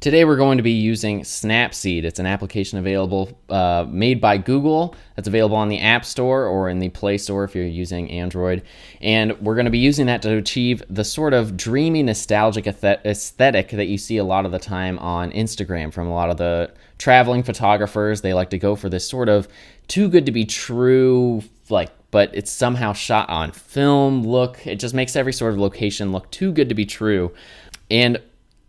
Today we're going to be using Snapseed. It's an application available made by Google that's available on the App Store or in the Play Store if you're using Android. And we're going to be using that to achieve the sort of dreamy, nostalgic aesthetic that you see a lot of the time on Instagram from a lot of the traveling photographers. They like to go for this sort of too good to be true, but it's somehow shot on film look. It just makes every sort of location look too good to be true. And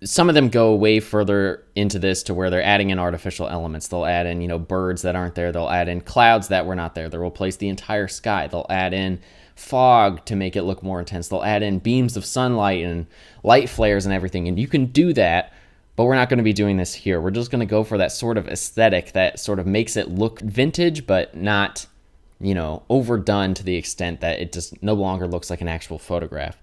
some of them go way further into this to where they're adding in artificial elements. They'll add in, birds that aren't there. They'll add in clouds that were not there. They'll replace the entire sky. They'll add in fog to make it look more intense. They'll add in beams of sunlight and light flares and everything. And you can do that, but we're not going to be doing this here. We're just going to go for that sort of aesthetic that sort of makes it look vintage, but not, overdone to the extent that it just no longer looks like an actual photograph.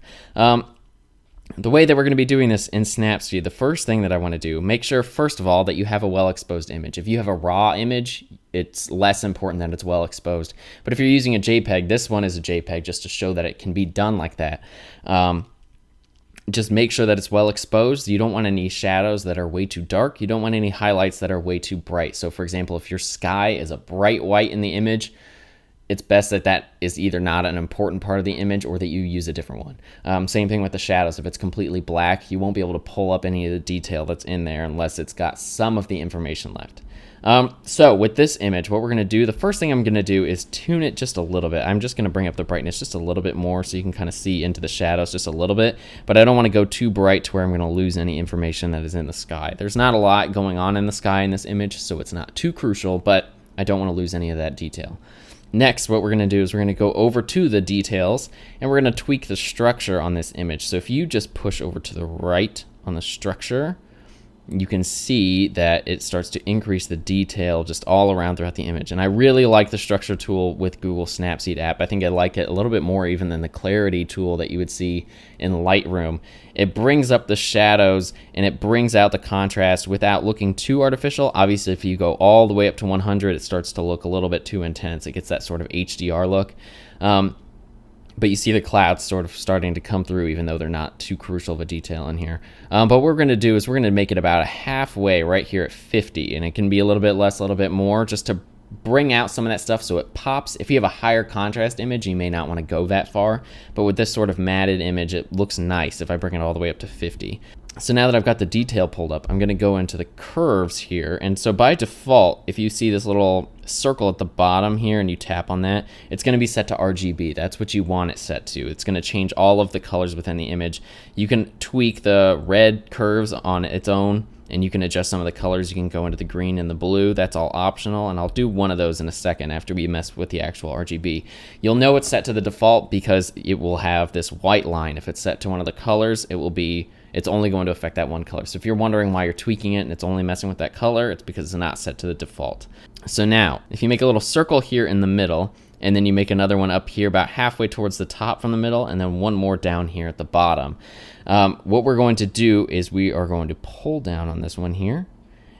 The way that we're going to be doing this in Snapseed, the first thing that I want to do, make sure, first of all, that you have a well-exposed image. If you have a raw image, it's less important that it's well-exposed. But if you're using a JPEG, this one is a JPEG just to show that it can be done like that. Just make sure that it's well-exposed. You don't want any shadows that are way too dark. You don't want any highlights that are way too bright. So, for example, if your sky is a bright white in the image, it's best that is either not an important part of the image or that you use a different one. Same thing with the shadows. If it's completely black, you won't be able to pull up any of the detail that's in there unless it's got some of the information left. So with this image, what we're going to do, the first thing I'm going to do is tune it just a little bit. I'm just going to bring up the brightness just a little bit more so you can kind of see into the shadows just a little bit, but I don't want to go too bright to where I'm going to lose any information that is in the sky. There's not a lot going on in the sky in this image, so it's not too crucial, but I don't want to lose any of that detail. Next, what we're going to do is we're going to go over to the details and we're going to tweak the structure on this image. So if you just push over to the right on the structure, you can see that it starts to increase the detail just all around throughout the image. And I really like the structure tool with Google Snapseed app. I think I like it a little bit more even than the clarity tool that you would see in Lightroom. It brings up the shadows and it brings out the contrast without looking too artificial. Obviously, if you go all the way up to 100, it starts to look a little bit too intense. It gets that sort of HDR look. But you see the clouds sort of starting to come through even though they're not too crucial of a detail in here. But what we're going to do is we're going to make it about halfway right here at 50. And it can be a little bit less, a little bit more, just to bring out some of that stuff so it pops. If you have a higher contrast image, you may not want to go that far. But with this sort of matted image, it looks nice if I bring it all the way up to 50. So now that I've got the detail pulled up, I'm going to go into the curves here. And so by default, if you see this little circle at the bottom here and you tap on that, it's going to be set to RGB. That's what you want it set to. It's going to change all of the colors within the image. You can tweak the red curves on its own, and you can adjust some of the colors. You can go into the green and the blue. That's all optional, and I'll do one of those in a second after we mess with the actual RGB. You'll know it's set to the default because it will have this white line. If it's set to one of the colors, it's only going to affect that one color. So if you're wondering why you're tweaking it and it's only messing with that color, it's because it's not set to the default. So now, if you make a little circle here in the middle, and then you make another one up here about halfway towards the top from the middle, and then one more down here at the bottom. What we're going to do is we are going to pull down on this one here.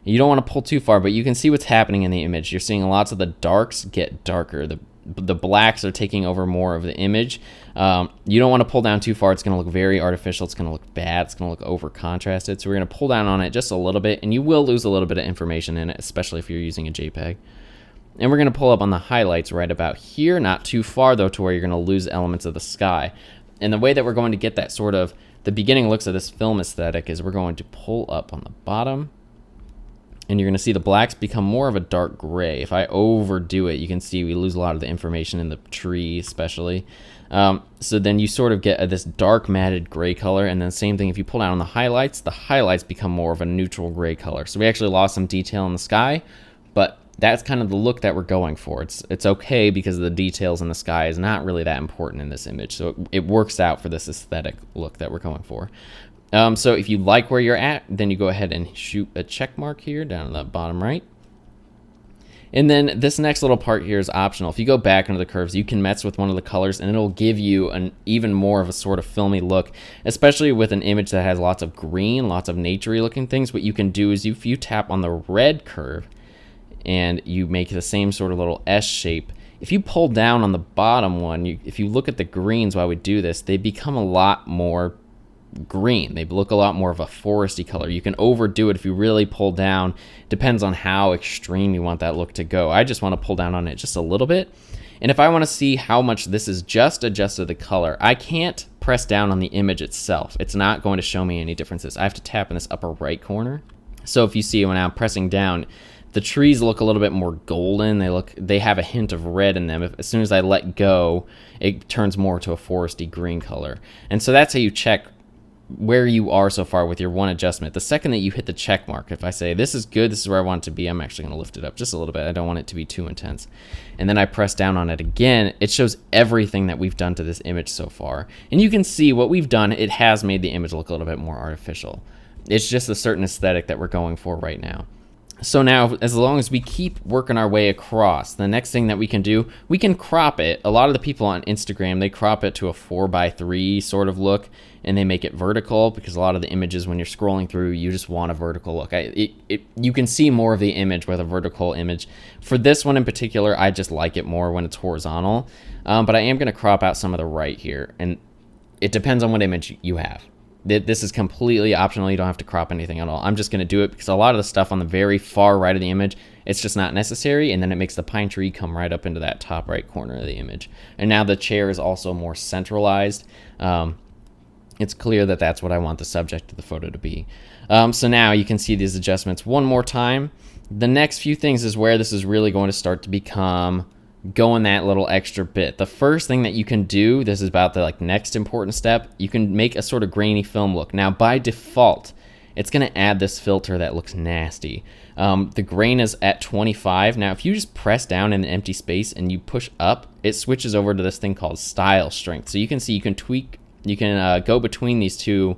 You don't want to pull too far, but you can see what's happening in the image. You're seeing lots of the darks get darker. The blacks are taking over more of the image. You don't want to pull down too far. It's going to look very artificial. It's going to look bad. It's going to look over contrasted. So we're going to pull down on it just a little bit, and you will lose a little bit of information in it, especially if you're using a JPEG. And we're going to pull up on the highlights right about here, not too far though to where you're going to lose elements of the sky. And the way that we're going to get that sort of the beginning looks of this film aesthetic is we're going to pull up on the bottom, and you're going to see the blacks become more of a dark gray. If I overdo it, you can see we lose a lot of the information in the tree especially. So then you sort of get this dark matted gray color, and then same thing if you pull down on the highlights become more of a neutral gray color. So we actually lost some detail in the sky, but that's kind of the look that we're going for. It's okay because the details in the sky is not really that important in this image. So it works out for this aesthetic look that we're going for. So if you like where you're at, then you go ahead and shoot a check mark here down in the bottom right. And then this next little part here is optional. If you go back into the curves, you can mess with one of the colors and it'll give you an even more of a sort of filmy look, especially with an image that has lots of green, lots of naturey looking things. What you can do is if you tap on the red curve and you make the same sort of little S shape, if you pull down on the bottom one, if you look at the greens while we do this, they become a lot more green. They look a lot more of a foresty color. You can overdo it if you really pull down. Depends on how extreme you want that look to go. I just want to pull down on it just a little bit. And if I want to see how much this is just adjusted the color, I can't press down on the image itself. It's not going to show me any differences. I have to tap in this upper right corner. So if you see when I'm pressing down, the trees look a little bit more golden. They have a hint of red in them. As soon as I let go, it turns more to a foresty green color. And so that's how you check where you are so far with your one adjustment. The second that you hit the check mark, if I say this is good, this is where I want it to be, I'm actually going to lift it up just a little bit. I don't want it to be too intense. And then I press down on it again. It shows everything that we've done to this image so far. And you can see what we've done. It has made the image look a little bit more artificial. It's just a certain aesthetic that we're going for right now. So now, as long as we keep working our way across, the next thing that we can do, we can crop it. A lot of the people on Instagram, they crop it to a 4:3 sort of look, and they make it vertical because a lot of the images, when you're scrolling through, you just want a vertical look. You can see more of the image with a vertical image. For this one in particular, I just like it more when it's horizontal, but I am going to crop out some of the right here, and it depends on what image you have. This is completely optional. You don't have to crop anything at all. I'm just going to do it because a lot of the stuff on the very far right of the image, it's just not necessary, and then it makes the pine tree come right up into that top right corner of the image. And now the chair is also more centralized. It's clear that that's what I want the subject of the photo to be. So now you can see these adjustments one more time. The next few things is where this is really going to start to become going that little extra bit. The first thing that you can do, this is about the next important step, you can make a sort of grainy film look. Now by default, it's going to add this filter that looks nasty. The grain is at 25. Now if you just press down in an empty space and you push up, it switches over to this thing called style strength. So you can see you can tweak, you can go between these two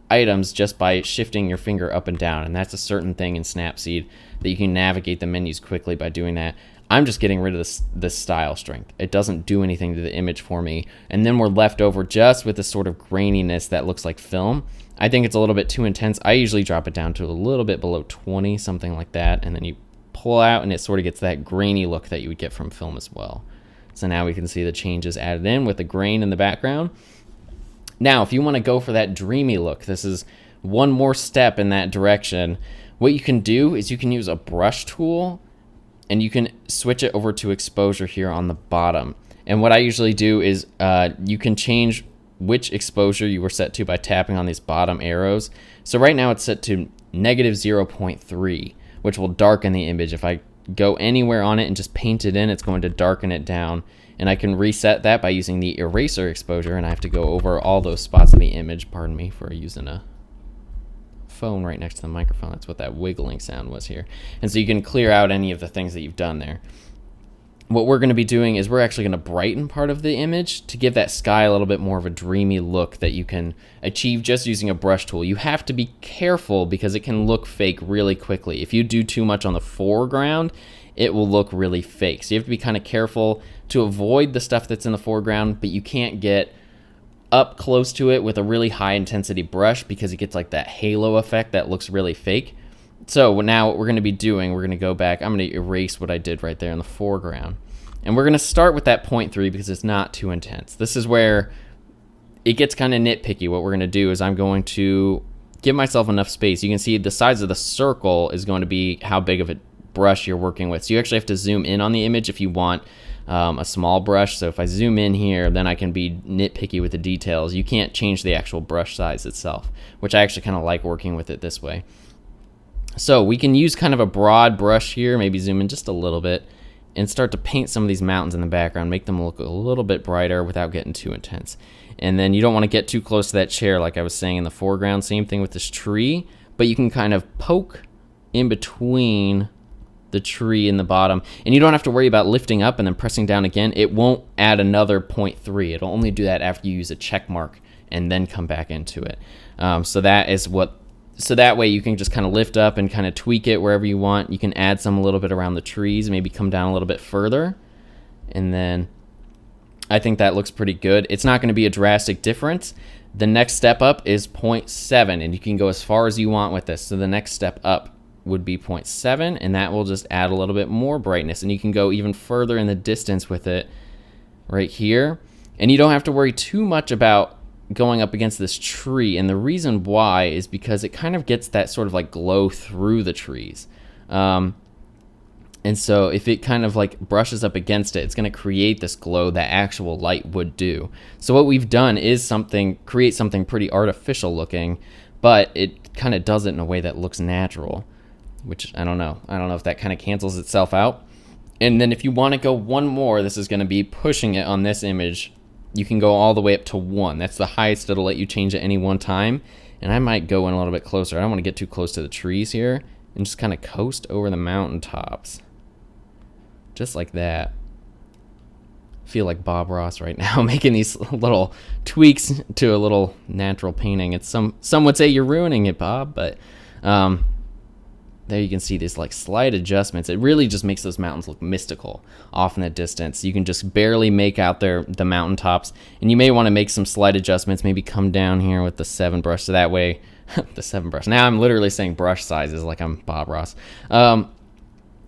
items just by shifting your finger up and down, and that's a certain thing in Snapseed that you can navigate the menus quickly by doing that. I'm just getting rid of this style strength. It doesn't do anything to the image for me. And then we're left over just with this sort of graininess that looks like film. I think it's a little bit too intense. I usually drop it down to a little bit below 20, something like that. And then you pull out and it sort of gets that grainy look that you would get from film as well. So now we can see the changes added in with the grain in the background. Now, if you want to go for that dreamy look, this is one more step in that direction. What you can do is you can use a brush tool, and you can switch it over to exposure here on the bottom. And what I usually do is you can change which exposure you were set to by tapping on these bottom arrows. So right now it's set to -0.3, which will darken the image. If I go anywhere on it and just paint it in, it's going to darken it down. And I can reset that by using the eraser exposure, and I have to go over all those spots of the image. Pardon me for using a phone right next to the microphone. That's what that wiggling sound was here. And so you can clear out any of the things that you've done there. What we're going to be doing is we're actually going to brighten part of the image to give that sky a little bit more of a dreamy look that you can achieve just using a brush tool. You have to be careful because it can look fake really quickly. If you do too much on the foreground, it will look really fake. So you have to be kind of careful to avoid the stuff that's in the foreground, but you can't get up close to it with a really high intensity brush because it gets like that halo effect that looks really fake. So now what we're going to be doing, we're going to go back. I'm going to erase what I did right there in the foreground. And we're going to start with that 0.3 because it's not too intense. This is where it gets kind of nitpicky. What we're going to do is I'm going to give myself enough space. You can see the size of the circle is going to be how big of a brush you're working with. So you actually have to zoom in on the image if you want a small brush. So if I zoom in here, then I can be nitpicky with the details. You can't change the actual brush size itself, which I actually kind of like working with it this way. So we can use kind of a broad brush here, maybe zoom in just a little bit, and start to paint some of these mountains in the background, make them look a little bit brighter without getting too intense. And then you don't want to get too close to that chair like I was saying in the foreground. Same thing with this tree, but you can kind of poke in between the tree in the bottom, and you don't have to worry about lifting up and then pressing down again. It won't add another 0.3. It'll only do that after you use a check mark and then come back into it. So that way you can just kind of lift up and kind of tweak it wherever you want. You can add some a little bit around the trees, maybe come down a little bit further, and then I think that looks pretty good. It's not going to be a drastic difference. The next step up is 0.7, and you can go as far as you want with this. So the next step up would be 0.7, and that will just add a little bit more brightness, and you can go even further in the distance with it right here. And you don't have to worry too much about going up against this tree, and the reason why is because it kind of gets that sort of like glow through the trees. And so if it kind of like brushes up against it, it's going to create this glow that actual light would do. So what we've done is create something pretty artificial looking, but it kind of does it in a way that looks natural, which I don't know if that kind of cancels itself out. And then if you want to go one more, this is going to be pushing it on this image. You can go all the way up to 1. That's the highest it'll let you change at any one time. And I might go in a little bit closer. I don't want to get too close to the trees here, and just kind of coast over the mountaintops. Just like that. I feel like Bob Ross right now, making these little tweaks to a little natural painting. It's some would say you're ruining it, Bob, but there you can see these like slight adjustments. It really just makes those mountains look mystical off in the distance. You can just barely make out the mountaintops, and you may want to make some slight adjustments. Maybe come down here with the 7 brush, so that way the 7 brush. Now I'm literally saying brush sizes like I'm Bob Ross.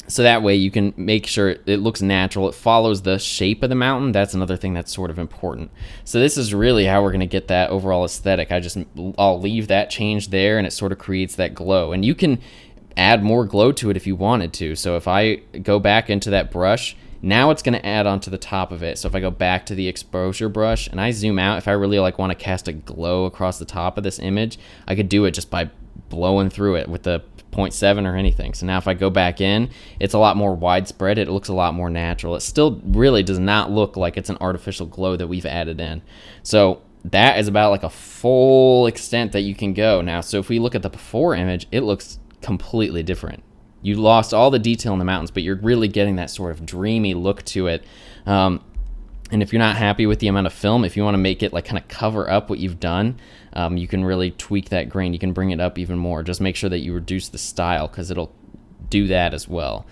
So that way you can make sure it looks natural. It follows the shape of the mountain. That's another thing that's sort of important. So this is really how we're going to get that overall aesthetic. I'll leave that change there, and it sort of creates that glow. And you can add more glow to it if you wanted to. So if I go back into that brush, now it's going to add onto the top of it. So if I go back to the exposure brush and I zoom out, if I really like want to cast a glow across the top of this image, I could do it just by blowing through it with the 0.7 or anything. So now if I go back in, it's a lot more widespread. It looks a lot more natural. It still really does not look like it's an artificial glow that we've added in. So that is about like a full extent that you can go now. So if we look at the before image, it looks completely different. You lost all the detail in the mountains, but you're really getting that sort of dreamy look to it. And if you're not happy with the amount of film, if you want to make it like kind of cover up what you've done, you can really tweak that grain. You can bring it up even more. Just make sure that you reduce the style, because it'll do that as well.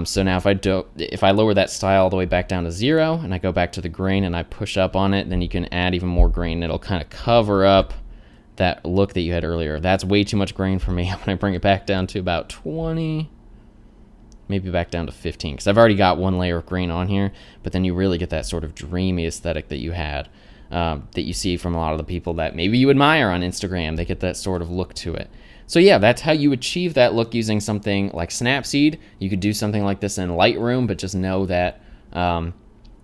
So now if I lower that style all the way back down to 0 and I go back to the grain and I push up on it, then you can add even more grain. It'll kind of cover up that look that you had earlier. That's way too much grain for me. I'm going to bring it back down to about 20, maybe back down to 15, because I've already got one layer of grain on here, but then you really get that sort of dreamy aesthetic that you had, that you see from a lot of the people that maybe you admire on Instagram. They get that sort of look to it. So yeah, that's how you achieve that look using something like Snapseed. You could do something like this in Lightroom, but just know that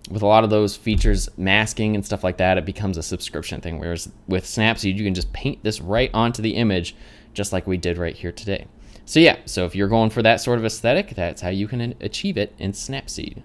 with a lot of those features, masking and stuff like that, it becomes a subscription thing, whereas with Snapseed, you can just paint this right onto the image, just like we did right here today. So yeah, so if you're going for that sort of aesthetic, that's how you can achieve it in Snapseed.